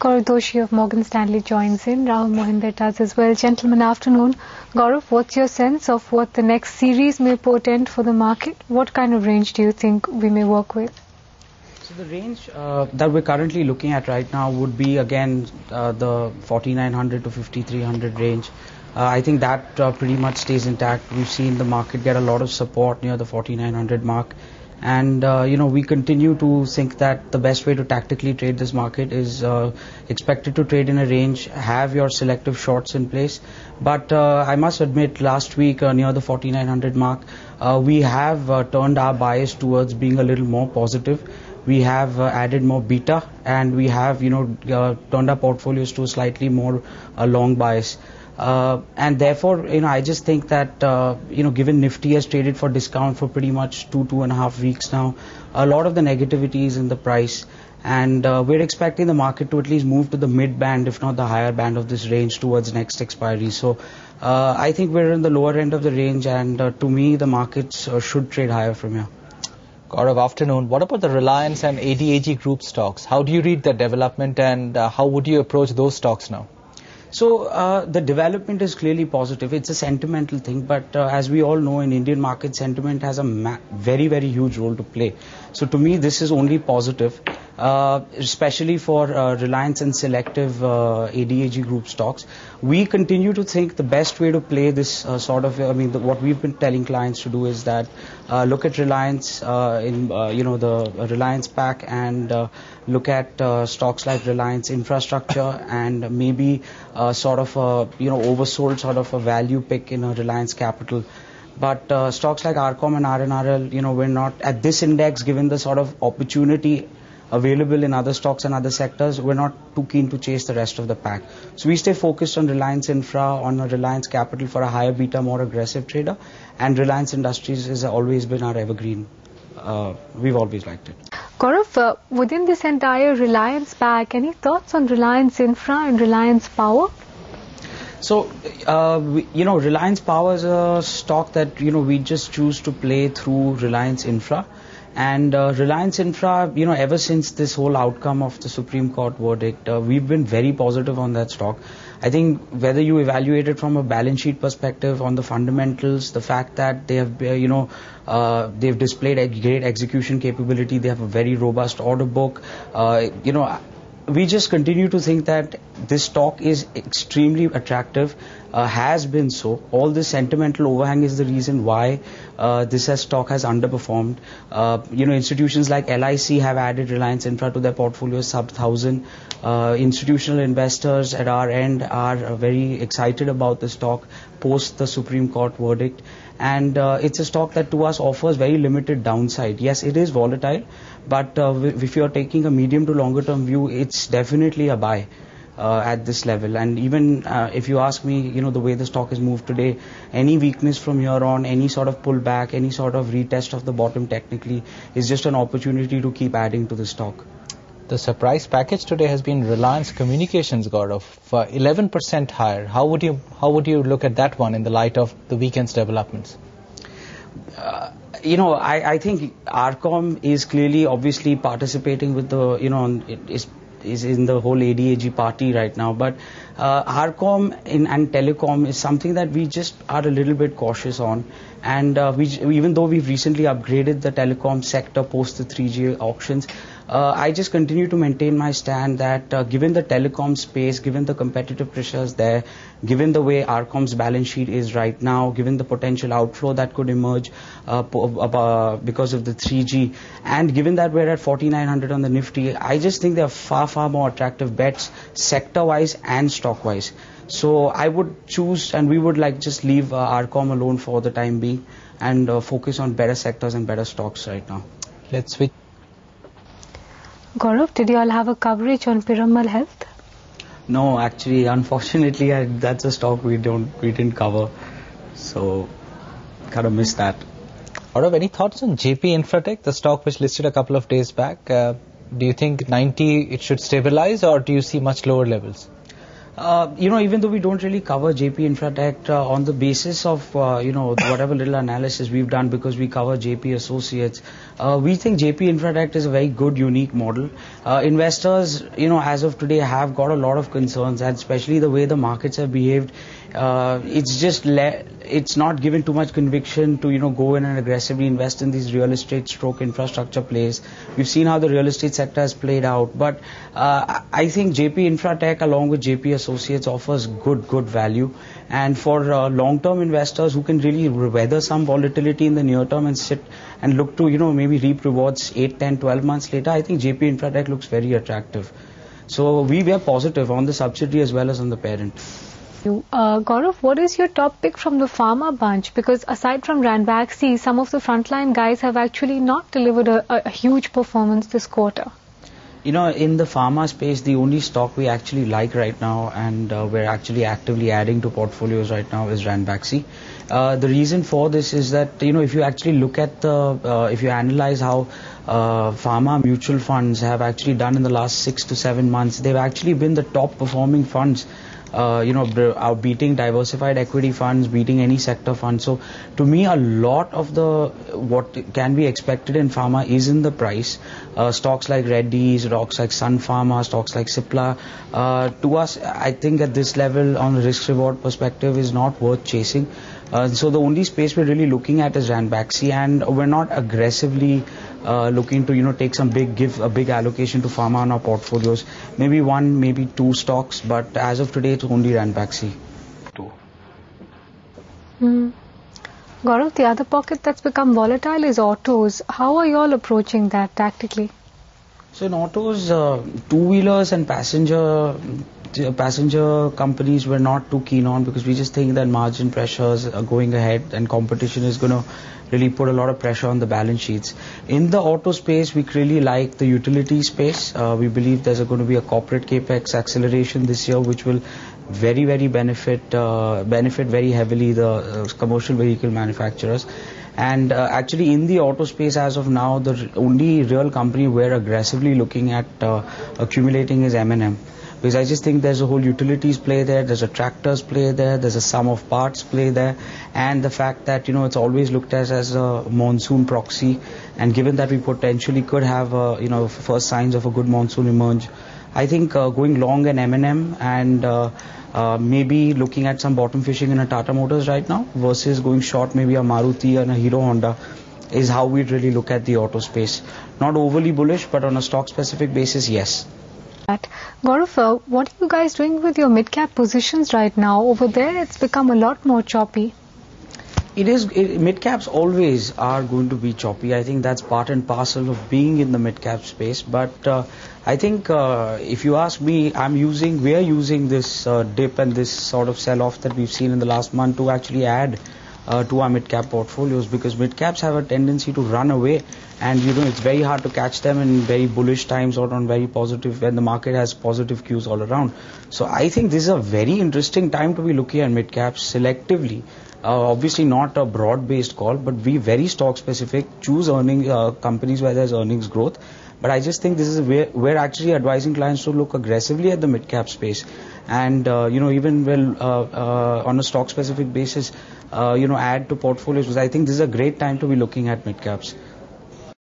Gaurav Doshi of Morgan Stanley joins in. Rahul Mohinder does as well. Gentlemen, afternoon. Gaurav, what's your sense of what the next series may portend for the market? What kind of range do you think we may work with? So the range that we're currently looking at right now would be again the 4900 to 5300 range. I think that pretty much stays intact. We've seen the market get a lot of support near the 4900 mark. And, we continue to think that the best way to tactically trade this market is expected to trade in a range, have your selective shorts in place. But I must admit, last week near the 4900 mark, we have turned our bias towards being a little more positive. We have added more beta, and we have, turned our portfolios to a slightly more long bias. And therefore, I just think that, given Nifty has traded for discount for pretty much 2.5 weeks now, a lot of the negativity is in the price. And we're expecting the market to at least move to the mid band, if not the higher band of this range towards next expiry. So I think we're in the lower end of the range, and to me, the markets should trade higher from here. Gaurav, afternoon. What about the Reliance and ADAG group stocks? How do you read the development, and how would you approach those stocks now? So the development is clearly positive. It's a sentimental thing, but as we all know, in Indian market, sentiment has a very, very huge role to play. So to me, this is only positive, especially for Reliance and selective ADAG group stocks. We continue to think the best way to play this what we've been telling clients to do is that look at Reliance the Reliance pack, and look at stocks like Reliance Infrastructure, and maybe oversold sort of a value pick in a Reliance Capital. But stocks like Arcom and RNRL, we're not at this index, given the sort of opportunity available in other stocks and other sectors, we're not too keen to chase the rest of the pack. So we stay focused on Reliance Infra, on a Reliance Capital for a higher beta, more aggressive trader, and Reliance Industries has always been our evergreen. We've always liked it. Gaurav, within this entire Reliance pack, any thoughts on Reliance Infra and Reliance Power? So, Reliance Power is a stock that, we just choose to play through Reliance Infra. And Reliance Infra, ever since this whole outcome of the Supreme Court verdict, we've been very positive on that stock. I think whether you evaluate it from a balance sheet perspective, on the fundamentals, the fact that they have, they've displayed a great execution capability, they have a very robust order book, we just continue to think that this stock is extremely attractive, has been so. All this sentimental overhang is the reason why this stock has underperformed. Institutions like LIC have added Reliance Infra to their portfolio sub 1,000. Institutional investors at our end are very excited about the stock post the Supreme Court verdict. And it's a stock that to us offers very limited downside. Yes, it is volatile, but if you're taking a medium to longer term view, it's definitely a buy at this level. And even if you ask me, the way the stock has moved today, any weakness from here on, any sort of pullback, any sort of retest of the bottom technically is just an opportunity to keep adding to the stock. The surprise package today has been Reliance Communications, Gaurav, for 11% higher. How would you look at that one in the light of the weekend's developments? I think Arcom is clearly, obviously, participating with the, is in the whole ADAG party right now. But Arcom and telecom is something that we just are a little bit cautious on. And even though we've recently upgraded the telecom sector post the 3G auctions, I just continue to maintain my stand that given the telecom space, given the competitive pressures there, given the way Arcom's balance sheet is right now, given the potential outflow that could emerge because of the 3G, and given that we're at 4,900 on the Nifty, I just think there are far, far more attractive bets sector-wise and stock-wise. So I would choose, and we would just leave Arcom alone for the time being and focus on better sectors and better stocks right now. Let's switch. Gaurav, did you all have a coverage on Piramal Health? No, actually, unfortunately, that's a stock we didn't cover, so kind of missed that. Gaurav, any thoughts on JP Infratech, the stock which listed a couple of days back? Do you think 90 it should stabilize, or do you see much lower levels? Even though we don't really cover JP Infratech on the basis of, whatever little analysis we've done because we cover JP Associates, we think JP Infratech is a very good, unique model. Investors, as of today have got a lot of concerns, and especially the way the markets have behaved. It's not given too much conviction to, go in and aggressively invest in these real estate stroke infrastructure plays. We've seen how the real estate sector has played out, but I think JP Infratech along with JP Associates offers good value, and for long-term investors who can really weather some volatility in the near term and sit and look to, maybe reap rewards 8, 10, 12 months later, I think JP Infratech looks very attractive. So we were positive on the subsidiary as well as on the parent. Gaurav, what is your top pick from the pharma bunch? Because aside from Ranbaxy, some of the frontline guys have actually not delivered a huge performance this quarter. In the pharma space, the only stock we actually like right now, and we're actually actively adding to portfolios right now, is Ranbaxy. The reason for this is that, if you actually look at if you analyze how pharma mutual funds have actually done in the last 6 to 7 months, they've actually been the top performing funds. Beating diversified equity funds, beating any sector fund. So to me, a lot of what can be expected in pharma is in the price. Stocks like Reddy's, stocks like Sun Pharma, stocks like Cipla, to us, I think at this level on a risk reward perspective is not worth chasing. So the only space we're really looking at is Ranbaxy, and we're not aggressively looking to give a big allocation to pharma on our portfolios. Maybe 1, maybe 2 stocks, but as of today it's only Ranbaxy. Gaurav, the other pocket that's become volatile is autos. How are you all approaching that tactically? So in autos, two-wheelers and passenger companies we're not too keen on, because we just think that margin pressures are going ahead and competition is going to really put a lot of pressure on the balance sheets. In the auto space, we really like the utility space. We believe there's going to be a corporate capex acceleration this year, which will very benefit very heavily the commercial vehicle manufacturers. And actually in the auto space as of now, the only real company we're aggressively looking at accumulating is M&M. Because I just think there's a whole utilities play there, there's a tractors play there, there's a sum of parts play there, and the fact that, it's always looked at as a monsoon proxy, and given that we potentially could have, first signs of a good monsoon emerge, I think going long in M&M and maybe looking at some bottom fishing in a Tata Motors right now versus going short maybe a Maruti and a Hero Honda is how we'd really look at the auto space. Not overly bullish, but on a stock specific basis, yes. Gaurav, what are you guys doing with your mid-cap positions right now? Over there, it's become a lot more choppy. Mid-caps always are going to be choppy. I think that's part and parcel of being in the mid-cap space. But I think if you ask me, we are using this dip and this sort of sell-off that we've seen in the last month to actually add to our mid-cap portfolios, because mid-caps have a tendency to run away, and it's very hard to catch them in very bullish times or on very positive, when the market has positive cues all around. So I think this is a very interesting time to be looking at mid-caps selectively. Obviously not a broad-based call, but be very stock-specific, choose companies where there's earnings growth. But I just think this is where we're actually advising clients to look aggressively at the mid-cap space, and even on a stock-specific basis, add to portfolios, because I think this is a great time to be looking at mid-caps.